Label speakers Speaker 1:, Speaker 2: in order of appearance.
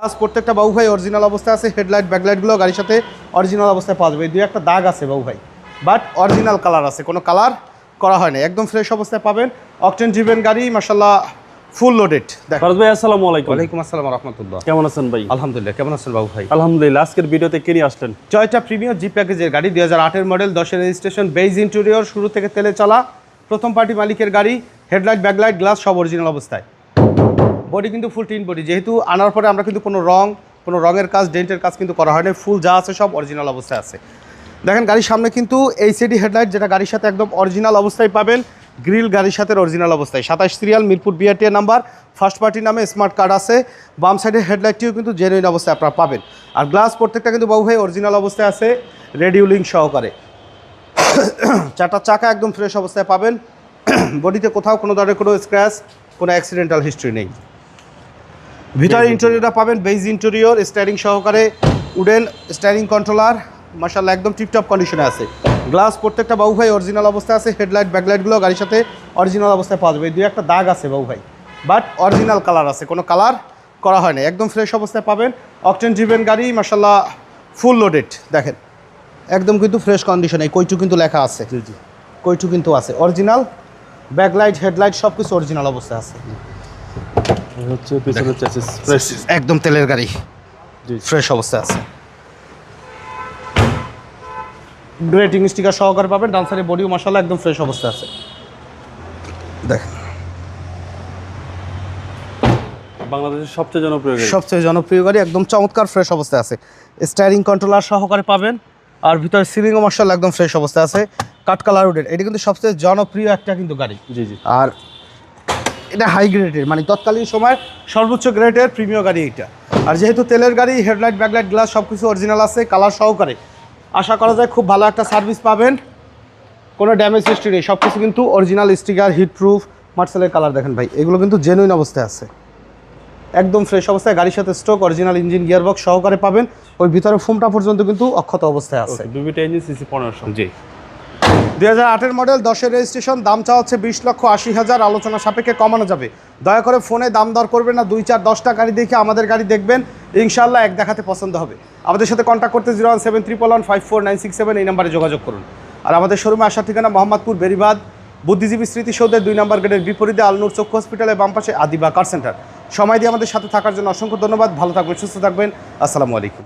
Speaker 1: আজ প্রত্যেকটা বাবু ভাই অরিজিনাল অবস্থায় আছে। হেডলাইট ব্যাকলাইটগুলো গাড়ির সাথে অরিজিনাল অবস্থায় পাওয়া যাবে। দুই একটা দাগ আছে বাবু ভাই, বাট অরিজিনাল কালার আছে, কোনো কালার করা হয় না, একদম ফ্রেশ অবস্থায় পাবেন। অকটেন ড্রিভেন গাড়ি, মাশাআল্লাহ ফুল লোডেড।
Speaker 2: ফারাজ ভাই আসসালামু আলাইকুম।
Speaker 1: ওয়ালাইকুম আসসালাম ওয়া রাহমাতুল্লাহ।
Speaker 2: কেমন আছেন ভাই?
Speaker 1: আলহামদুলিল্লাহ, কেমন আছেন বাবু ভাই?
Speaker 2: আলহামদুলিল্লাহ। আজকের ভিডিওতে কি নিয়ে আসলেন?
Speaker 1: টয়োটা প্রিমিয়ার জি প্যাকেজের গাড়ি, 2008 মডেল, 10 রেজিস্ট্রেশন, বেজ ইন্টেরিয়র, শুরু থেকে তেলে চলা, প্রথম পার্টি মালিকের গাড়ি। হেডলাইট ব্যাকলাইট গ্লাস সব অরিজিনাল অবস্থায়। বডি কিন্তু ফুল টিন বডি, যেহেতু আনার পরে আমরা কিন্তু কোনো রঙের কাজ, ডেন্টের কাজ কিন্তু করা হয়নি। ফুল যা আছে সব অরিজিনাল অবস্থায় আছে। দেখেন গাড়ির সামনে কিন্তু এইচডি হেডলাইট, যেটা গাড়ির সাথে একদম অরিজিনাল অবস্থায় পাবেন। গ্রিল গাড়ির সাথে অরিজিনাল অবস্থায়, 27 serial, Mirpur BRT number, first party নামে স্মার্ট কার্ড আছে। বাম সাইডের হেডলাইটটিও কিন্তু জেনুইন অবস্থায় আপনারা পাবেন। আর গ্লাস প্রত্যেকটা কিন্তু বাবু ভাই অরিজিনাল অবস্থায় আছে, রেডিউলিং সহকারে। চারটা চাকা একদম ফ্রেশ অবস্থায় পাবেন। বডিতে কোথাও কোনো ধরনের কোনো স্ক্র্যাচ, কোনো অ্যাক্সিডেন্টাল হিস্ট্রি নেই। ভিতরে ইন্টেরিয়রটা পাবেন বেজ ইন্টেরিয়র, স্টারিং সহকারে, উডেন স্টারিং কন্ট্রোলার, মাশাআল্লাহ একদম টিপটপ কন্ডিশনে আছে। গ্লাস প্রত্যেকটা বাবু ভাই অরিজিনাল অবস্থায় আছে। হেডলাইট ব্যাকলাইটগুলো গাড়ির সাথে অরিজিনাল অবস্থায় পাওয়া যাবে। দুই একটা দাগ আছে বাবু ভাই, বাট অরিজিনাল কালার আছে, কোনো কালার করা হয় না, একদম ফ্রেশ অবস্থায় পাবেন। অকটেন ড্রিভেন গাড়ি, মাশাআল্লাহ ফুল লোডেড। দেখেন একদম কিন্তু ফ্রেশ কন্ডিশনে, কইটু কিন্তু লেখা আছে,
Speaker 2: জি জি,
Speaker 1: কইটু কিন্তু আছে অরিজিনাল। ব্যাকলাইট হেডলাইট সব কিছু অরিজিনাল অবস্থায় আছে।
Speaker 2: হচ্ছে পিছনের চ্যাসিস ফ্রেশ,
Speaker 1: একদম তেলের গাড়ি,
Speaker 2: জি
Speaker 1: ফ্রেশ অবস্থায় আছে। রেটিং স্টিকার সহকারে পাবেন। ডান সাইডে বডিও মাশাআল্লাহ একদম ফ্রেশ অবস্থায় আছে। দেখেন
Speaker 2: বাংলাদেশের সবচেয়ে জনপ্রিয় গাড়ি।
Speaker 1: সবচেয়ে জনপ্রিয় গাড়ি, একদম চমৎকার ফ্রেশ অবস্থায় আছে। স্টারিং কন্ট্রোলার সহকারে পাবেন। আর ভিতরে সিলিংও মাশাআল্লাহ একদম ফ্রেশ অবস্থায় আছে। কাট কালার উডের, এটা কিন্তু সবচেয়ে জনপ্রিয় একটা কিন্তু গাড়ি।
Speaker 2: জি জি।
Speaker 1: আর এটা হাই গ্রেডের, মানে তৎকালীন সময় সর্বোচ্চ গ্রেডের প্রিমিয়াম গাড়ি এটা। আর যেহেতু তেলের গাড়ি, হেডলাইট ব্যাকলাইট গ্লাস সব কিছু অরিজিনাল আছে, কালার সহকারে। আশা করা যায় খুব ভালো একটা সার্ভিস পাবেন, কোনো ড্যামেজ হিস্ট্রি নেই, সব কিছু কিন্তু অরিজিনাল স্টিকার, হিট প্রুফ, মার্সেলের কালার দেখেন ভাই, এগুলো কিন্তু জেনুইন অবস্থায় আছে, একদম ফ্রেশ অবস্থায়। গাড়ির সাথে স্টক অরিজিনাল ইঞ্জিন গিয়ারবক্স সহকারে পাবেন। ওই ভিতরে ফোমটা পর্যন্ত কিন্তু অক্ষত অবস্থায় আছে।
Speaker 2: দুইটা ইঞ্জিন সিসি 1500।
Speaker 1: জি, 2008 মডেল, 10 রেজিস্ট্রেশন, দাম চাওয়া হচ্ছে 20,80,000, আলোচনা সাপেক্ষে কমানো যাবে। দয়া করে ফোনে দাম দর করবেন না, 2-4-10টা গাড়ি দেখে আমাদের গাড়ি দেখবেন, ইনশাআল্লাহ এক দেখাতে পছন্দ হবে। আমাদের সাথে কন্ট্যাক্ট করতে 01711154967 এই নাম্বারে যোগাযোগ করুন। আর আমাদের শোরুমে আসার ঠিকানা মোহাম্মদপুর বেরিবাদ বুদ্ধিজীবী স্মৃতিসৌধের 2 নম্বর গেটের বিপরীতে, আলনুর চক্ষু হসপিটালের বাম পাশে, আদিবা কার সেন্টার। সময় দিয়ে আমাদের সাথে থাকার জন্য অসংখ্য ধন্যবাদ। ভালো থাকবেন, সুস্থ থাকবেন। আসসালামু আলাইকুম।